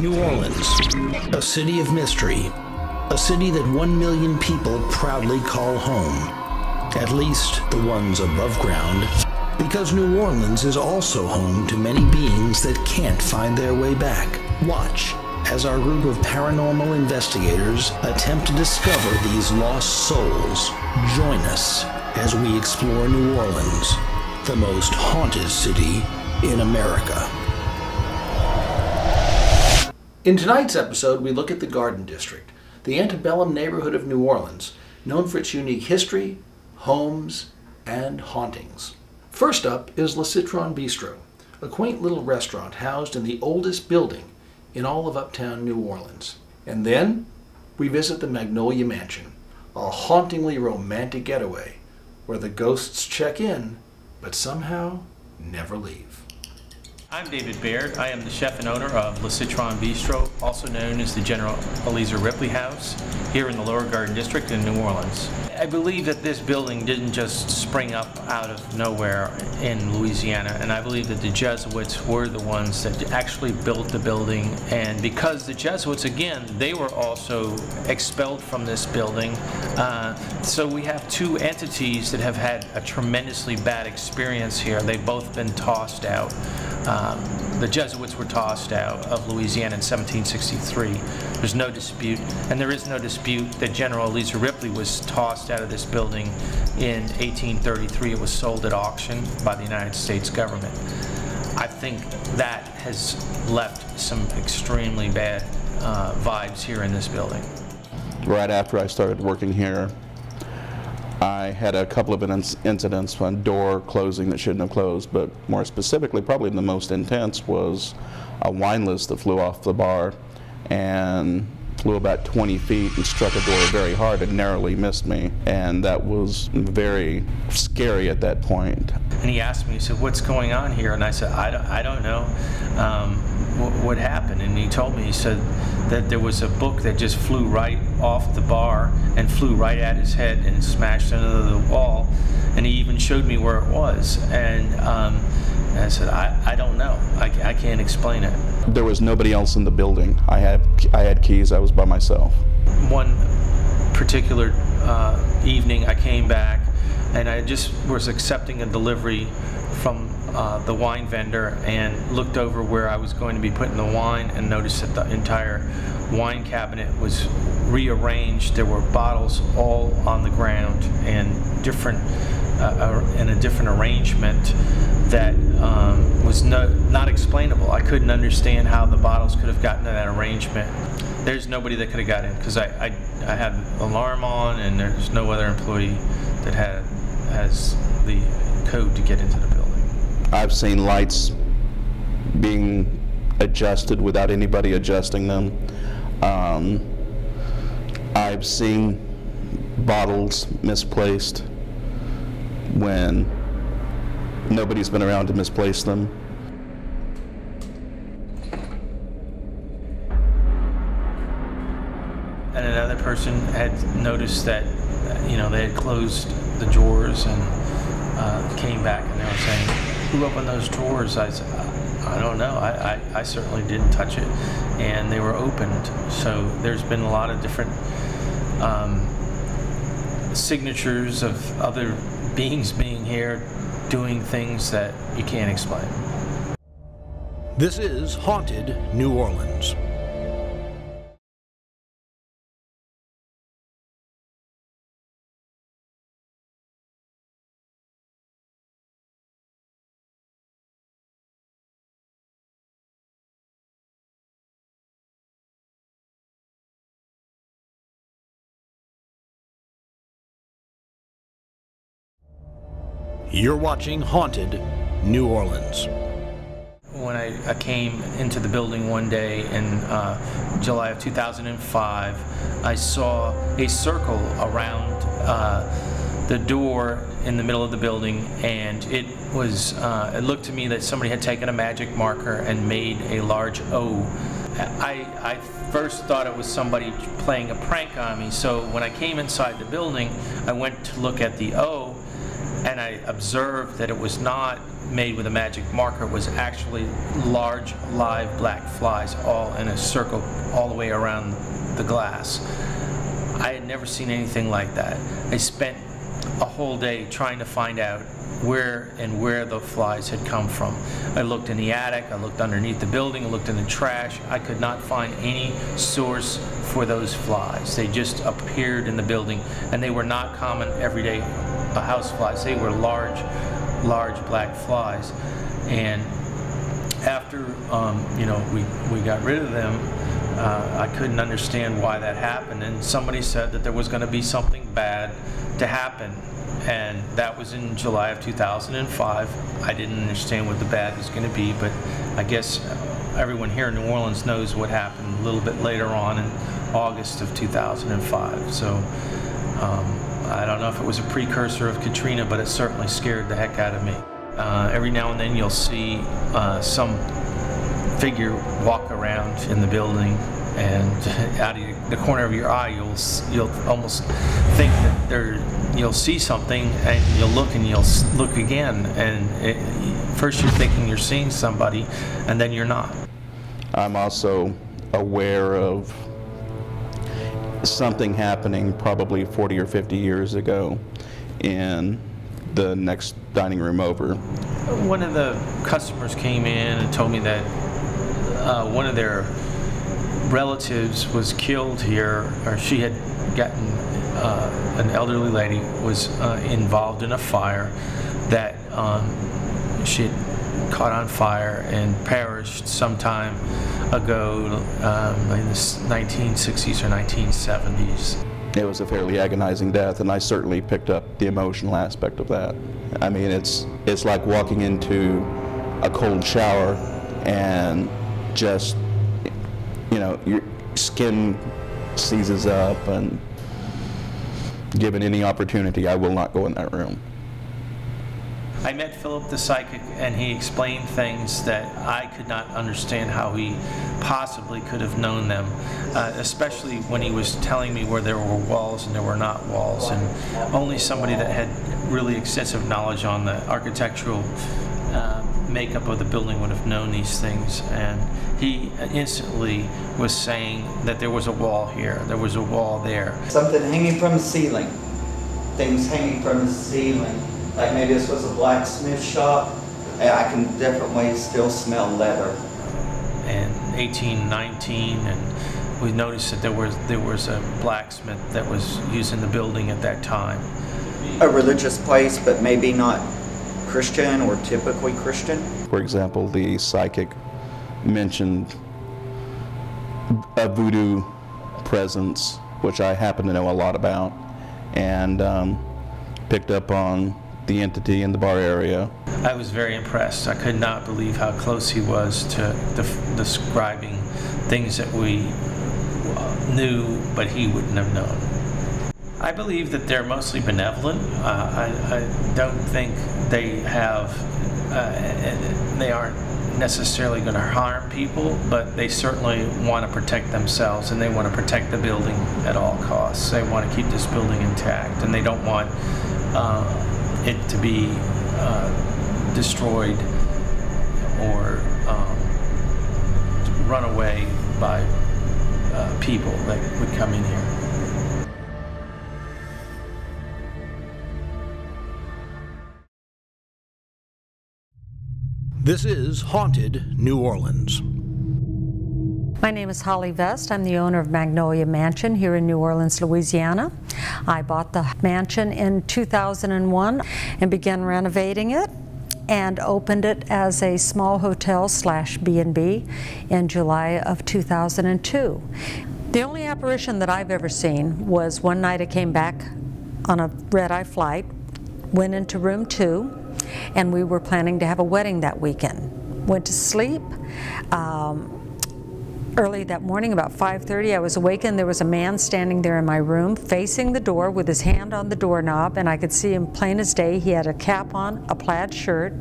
New Orleans, a city of mystery, a city that 1 million people proudly call home, at least the ones above ground, because New Orleans is also home to many beings that can't find their way back. Watch as our group of paranormal investigators attempt to discover these lost souls. Join us as we explore New Orleans, the most haunted city in America. In tonight's episode, we look at the Garden District, the antebellum neighborhood of New Orleans, known for its unique history, homes, and hauntings. First up is LeCitron Bistro, a quaint little restaurant housed in the oldest building in all of uptown New Orleans. And then we visit the Magnolia Mansion, a hauntingly romantic getaway where the ghosts check in, but somehow never leave. I'm David Baird. I am the chef and owner of LeCitron Bistro, also known as the General Eliezer Ripley House, here in the Lower Garden District in New Orleans. I believe that this building didn't just spring up out of nowhere in Louisiana, and I believe that the Jesuits were the ones that actually built the building. And because the Jesuits, again, they were also expelled from this building, so we have two entities that have had a tremendously bad experience here. They've both been tossed out. The Jesuits were tossed out of Louisiana in 1763. There's no dispute, and there is no dispute that General Eliezer Ripley was tossed out of this building in 1833. It was sold at auction by the United States government. I think that has left some extremely bad vibes here in this building. Right after I started working here, I had a couple of incidents, one door closing that shouldn't have closed, but more specifically, probably the most intense was a wine list that flew off the bar and flew about 20 feet and struck a door very hard and narrowly missed me. And that was very scary at that point. And he asked me, he said, "What's going on here?" And I said, I don't know what happened. And he told me, he said that there was a book that just flew right off the bar and flew right at his head and smashed into the wall. And he even showed me where it was. And I said, I don't know. I can't explain it. There was nobody else in the building. I had keys. I was by myself. One particular evening, I came back and I just was accepting a delivery from the wine vendor and looked over where I was going to be putting the wine and noticed that the entire wine cabinet was rearranged. There were bottles all on the ground and different in a different arrangement that was not explainable. I couldn't understand how the bottles could have gotten to that arrangement. There's nobody that could have got in because I had an alarm on, and there's no other employee that has the code to get into the building. I've seen lights being adjusted without anybody adjusting them. I've seen bottles misplaced when nobody's been around to misplace them. And another person had noticed that, you know, they had closed the drawers and came back and they were saying, "Who opened those drawers?" I said, "I don't know. I certainly didn't touch it." And they were opened. So there's been a lot of different signatures of other beings being here doing things that you can't explain. This is Haunted New Orleans. You're watching Haunted New Orleans. When I came into the building one day in July of 2005, I saw a circle around the door in the middle of the building, and it looked to me that somebody had taken a magic marker and made a large O. I first thought it was somebody playing a prank on me, so when I came inside the building, I went to look at the O, and I observed that it was not made with a magic marker. It was actually large live black flies all in a circle all the way around the glass. I had never seen anything like that. I spent a whole day trying to find out where the flies had come from. I looked in the attic, I looked underneath the building, I looked in the trash. I could not find any source for those flies. They just appeared in the building, and they were not common everyday house flies. They were large black flies. And after we got rid of them, I couldn't understand why that happened, and somebody said that there was going to be something bad to happen, and that was in July of 2005. I didn't understand what the bad was going to be, but I guess everyone here in New Orleans knows what happened a little bit later on in August of 2005. So I don't know if it was a precursor of Katrina, but it certainly scared the heck out of me. Every now and then you'll see some figure walk around in the building, and out of the corner of your eye you'll almost think that you'll see something, and you'll look again, and first you're thinking you're seeing somebody, and then you're not. I'm also aware of something happening probably 40 or 50 years ago in the next dining room over. One of the customers came in and told me that one of their relatives was killed here, or she had gotten, an elderly lady was involved in a fire that she had caught on fire and perished some time ago in the 1960s or 1970s. It was a fairly agonizing death, and I certainly picked up the emotional aspect of that. I mean, it's like walking into a cold shower and just, your skin seizes up, and given any opportunity, I will not go in that room. I met Philip the psychic, and he explained things that I could not understand how he possibly could have known them, especially when he was telling me where there were walls and there were not walls, and only somebody that had really extensive knowledge on the architectural makeup of the building would have known these things. And he instantly was saying that there was a wall here, there was a wall there. Something hanging from the ceiling, things hanging from the ceiling. Like maybe this was a blacksmith shop. I can definitely still smell leather. And 1819, and we noticed that there was a blacksmith that was used in the building at that time. A religious place, but maybe not Christian or typically Christian. For example, the psychic mentioned a voodoo presence, which I happen to know a lot about, and picked up on the entity in the bar area. I was very impressed. I could not believe how close he was to describing things that we knew, but he wouldn't have known. I believe that they're mostly benevolent. I don't think they aren't necessarily going to harm people, but they certainly want to protect themselves, and they want to protect the building at all costs. They want to keep this building intact, and they don't want it to be destroyed or run away by people that would come in here. This is Haunted New Orleans. My name is Holly Vest. I'm the owner of Magnolia Mansion here in New Orleans, Louisiana. I bought the mansion in 2001 and began renovating it and opened it as a small hotel / B&B in July of 2002. The only apparition that I've ever seen was one night I came back on a red-eye flight, went into room 2, and we were planning to have a wedding that weekend. Went to sleep. Early that morning, about 5:30, I was awakened. There was a man standing there in my room facing the door with his hand on the doorknob, and I could see him plain as day. He had a cap on, a plaid shirt,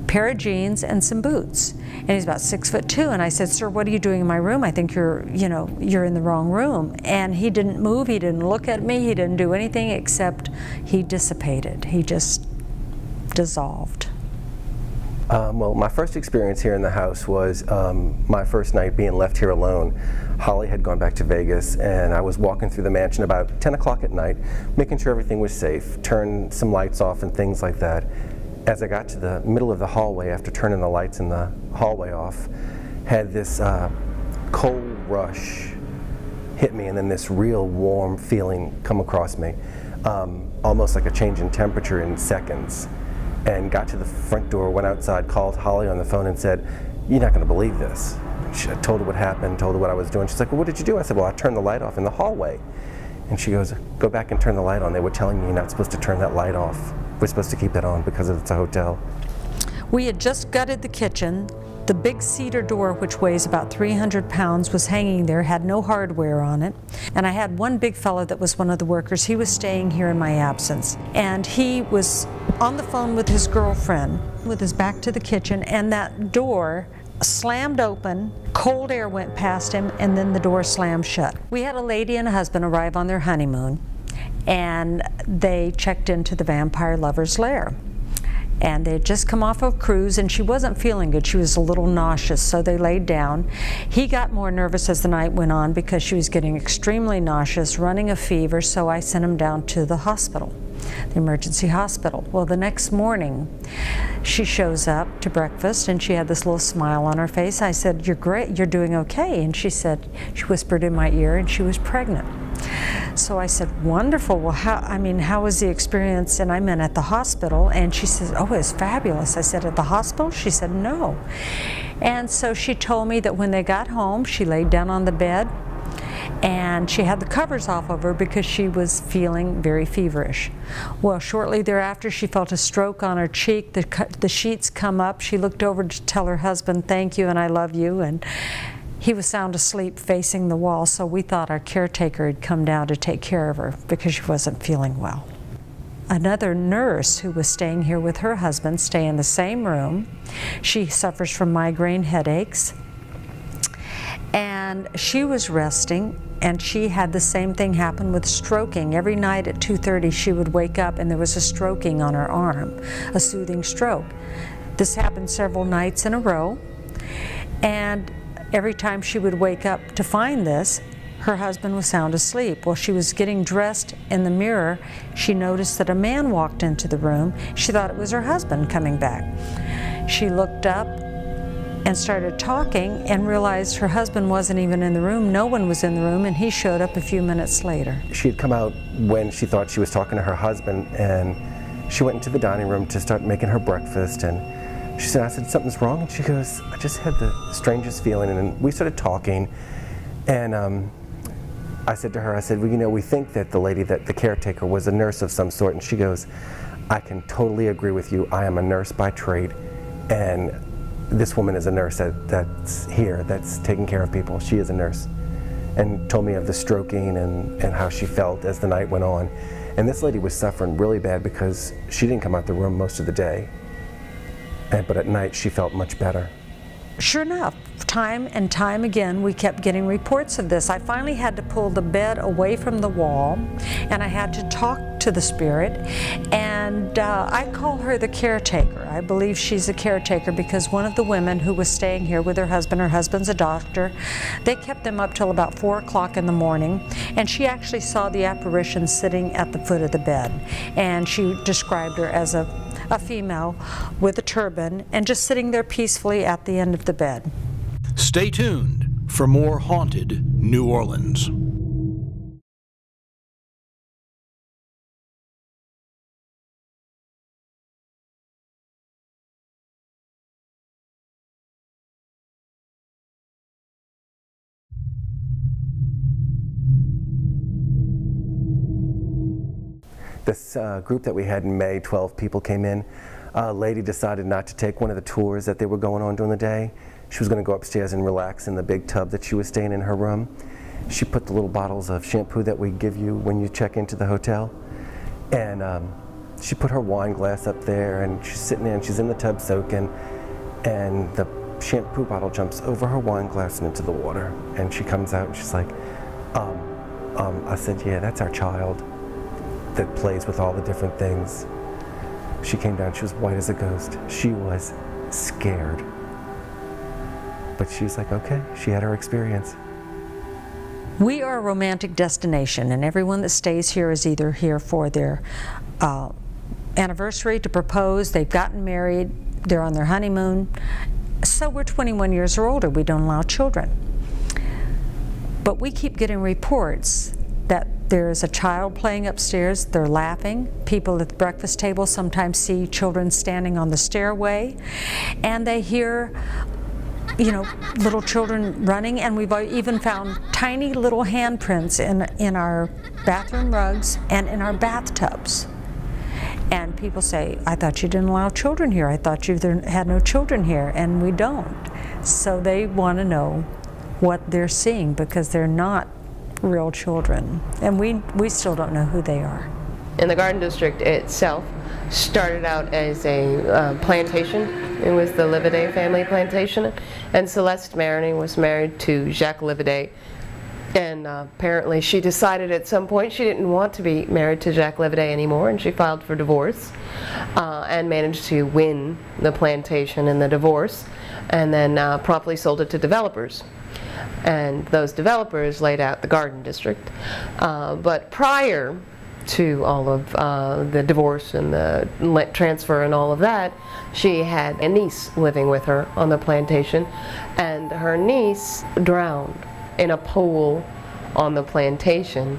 pair of jeans, and some boots. And he's about 6'2", and I said, "Sir, what are you doing in my room? I think you're in the wrong room." And he didn't move, he didn't look at me, he didn't do anything except he dissipated. He just dissolved? Well, my first experience here in the house was my first night being left here alone. Holly had gone back to Vegas, and I was walking through the mansion about 10 o'clock at night, making sure everything was safe, turned some lights off and things like that. As I got to the middle of the hallway, after turning the lights in the hallway off, had this cold rush hit me, and then this real warm feeling come across me, almost like a change in temperature in seconds. And got to the front door, went outside, called Holly on the phone and said, "You're not going to believe this." I told her what happened, told her what I was doing. She's like, "Well, what did you do?" I said, "Well, I turned the light off in the hallway." And she goes, "Go back and turn the light on. They were telling me you're not supposed to turn that light off. We're supposed to keep it on because it's a hotel." We had just gutted the kitchen. The big cedar door, which weighs about 300 pounds, was hanging there, had no hardware on it. And I had one big fellow that was one of the workers. He was staying here in my absence. And he was on the phone with his girlfriend with his back to the kitchen, and that door slammed open, cold air went past him, and then the door slammed shut. We had a lady and a husband arrive on their honeymoon, and they checked into the Vampire Lover's Lair. And they had just come off of a cruise, and she wasn't feeling good. She was a little nauseous, so they laid down. He got more nervous as the night went on because she was getting extremely nauseous, running a fever, so I sent him down to the hospital, the emergency hospital. Well, the next morning, she shows up to breakfast, and she had this little smile on her face. I said, "You're great, you're doing okay." And she said, she whispered in my ear, and she was pregnant. So I said, "Wonderful. Well, how was the experience?" And I meant at the hospital. And she says, "Oh, it's fabulous." I said, "At the hospital?" She said, "No." And so she told me that when they got home, she laid down on the bed, and she had the covers off of her because she was feeling very feverish. Well, shortly thereafter, she felt a stroke on her cheek. The sheets come up. She looked over to tell her husband, "Thank you and I love you." And he was sound asleep facing the wall, so we thought our caretaker had come down to take care of her because she wasn't feeling well. Another nurse who was staying here with her husband stay in the same room. She suffers from migraine headaches, and she was resting, and she had the same thing happen with stroking. Every night at 2:30 she would wake up and there was a stroking on her arm, a soothing stroke. This happened several nights in a row, and every time she would wake up to find this, her husband was sound asleep. Well, she was getting dressed in the mirror. She noticed that a man walked into the room. She thought it was her husband coming back. She looked up and started talking and realized her husband wasn't even in the room. No one was in the room, and he showed up a few minutes later. She had come out when she thought she was talking to her husband, and she went into the dining room to start making her breakfast, and she said, I said, "Something's wrong?" And she goes, "I just had the strangest feeling." And then we started talking, and I said to her, I said, "Well, you know, we think that the lady, that the caretaker, was a nurse of some sort." And she goes, "I can totally agree with you. I am a nurse by trade, and this woman is a nurse that's here, that's taking care of people. She is a nurse." And told me of the stroking and how she felt as the night went on. And this lady was suffering really bad because she didn't come out the room most of the day. But at night she felt much better. Sure enough, time and time again, we kept getting reports of this. I finally had to pull the bed away from the wall, and I had to talk to the spirit, and I call her the caretaker. I believe she's a caretaker because one of the women who was staying here with her husband's a doctor, they kept them up till about 4 o'clock in the morning, and she actually saw the apparition sitting at the foot of the bed, and she described her as a female with a turban and just sitting there peacefully at the end of the bed. Stay tuned for more haunted New Orleans. This group that we had in May, 12 people came in. A lady decided not to take one of the tours that they were going on during the day. She was going to go upstairs and relax in the big tub that she was staying in her room. She put the little bottles of shampoo that we give you when you check into the hotel, and she put her wine glass up there, and she's sitting there and she's in the tub soaking, and the shampoo bottle jumps over her wine glass and into the water, and she comes out and she's like, I said, "Yeah, that's our child that plays with all the different things." She came down, she was white as a ghost. She was scared. But she's like, okay, she had her experience. We are a romantic destination, and everyone that stays here is either here for their anniversary, to propose, they've gotten married, they're on their honeymoon. So we're 21 years or older, we don't allow children. But we keep getting reports that there's a child playing upstairs, they're laughing. People at the breakfast table sometimes see children standing on the stairway, and they hear, you know, little children running, and we've even found tiny little handprints in our bathroom rugs and in our bathtubs. And people say, I thought you didn't allow children here. I thought you had no children here, and we don't. So they want to know what they're seeing, because they're not real children. And we still don't know who they are. In the Garden District itself, started out as a plantation. It was the Livaday family plantation, and Celeste Maroney was married to Jacques Livaday. And apparently she decided at some point she didn't want to be married to Jacques Livaday anymore, and she filed for divorce and managed to win the plantation in the divorce, and then promptly sold it to developers. And those developers laid out the Garden District. But prior to all of the divorce and the transfer and all of that, she had a niece living with her on the plantation, and her niece drowned in a pool on the plantation,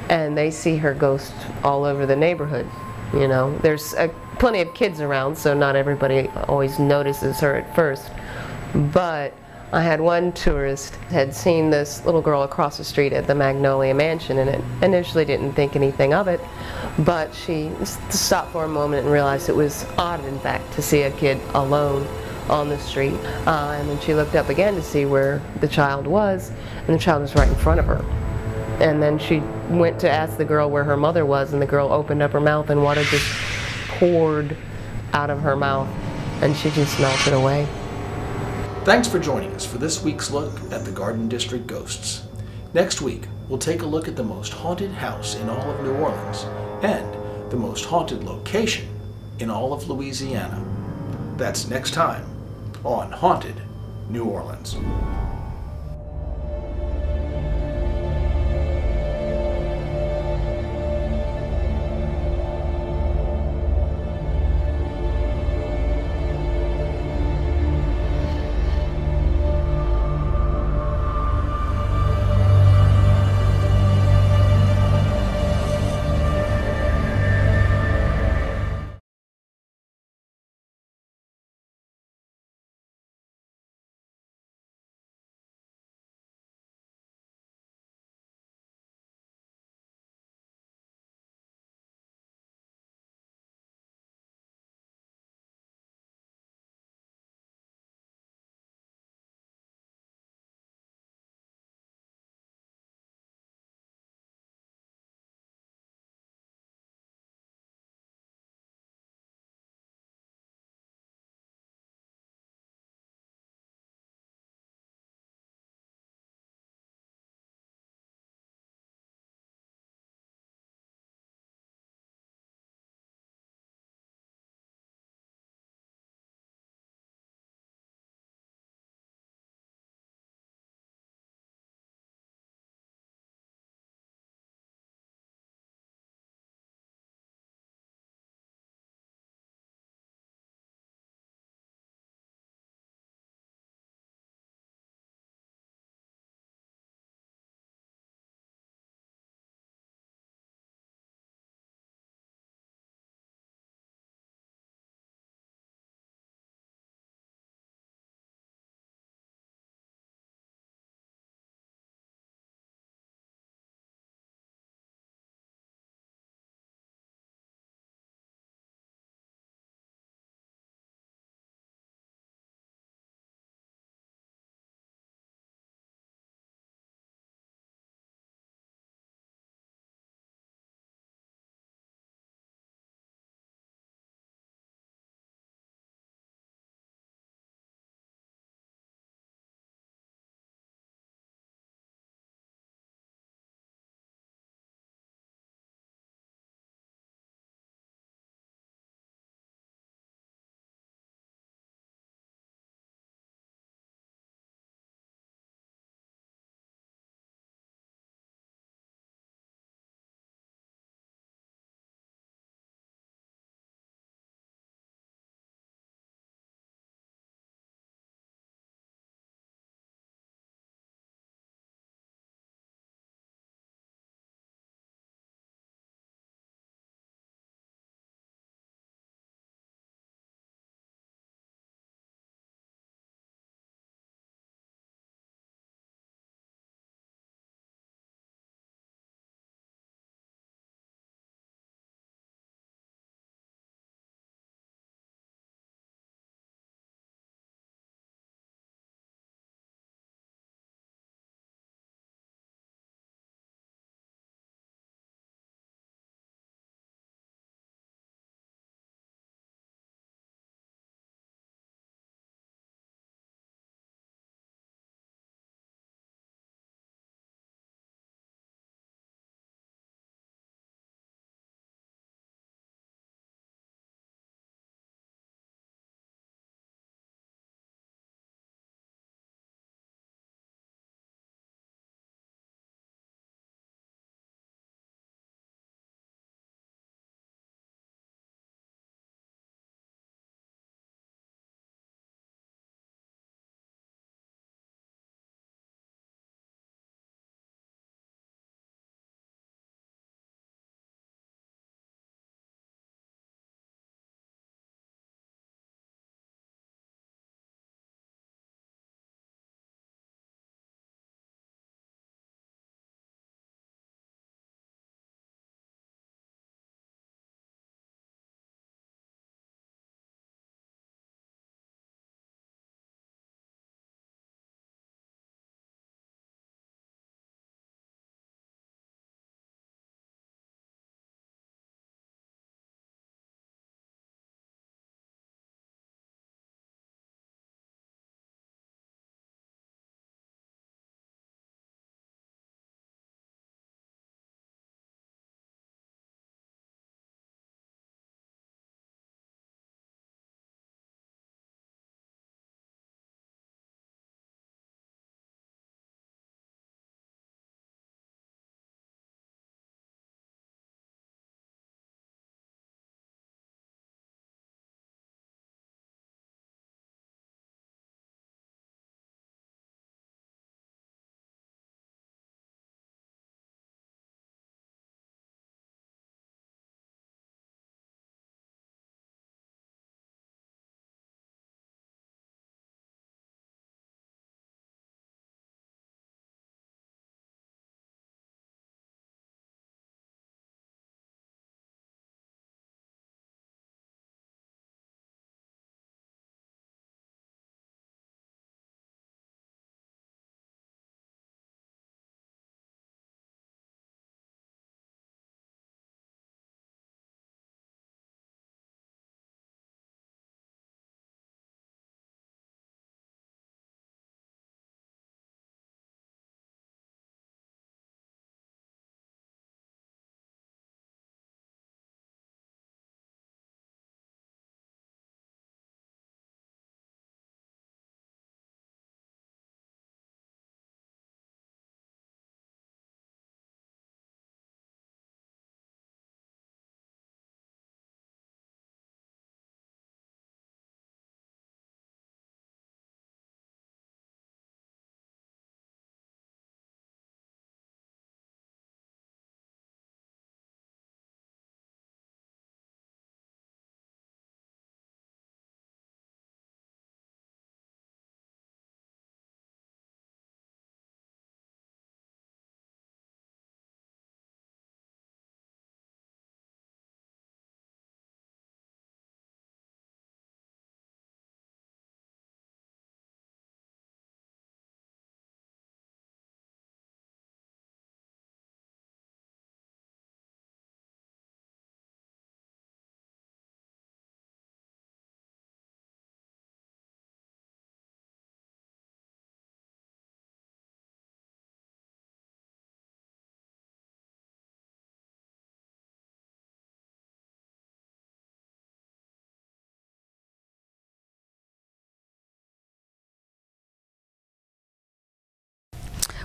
and they see her ghost all over the neighborhood. You know, there's plenty of kids around, so not everybody always notices her at first. But I had one tourist had seen this little girl across the street at the Magnolia mansion, and it initially didn't think anything of it, but she stopped for a moment and realized it was odd, in fact, to see a kid alone on the street. And then she looked up again to see where the child was, and the child was right in front of her. And then she went to ask the girl where her mother was, and the girl opened up her mouth and water just poured out of her mouth, and she just melted away. Thanks for joining us for this week's look at the Garden District ghosts. Next week, we'll take a look at the most haunted house in all of New Orleans and the most haunted location in all of Louisiana. That's next time on Haunted New Orleans.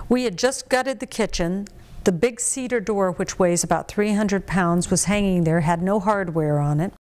We had just gutted the kitchen. The big cedar door, which weighs about 300 pounds, was hanging there, had no hardware on it.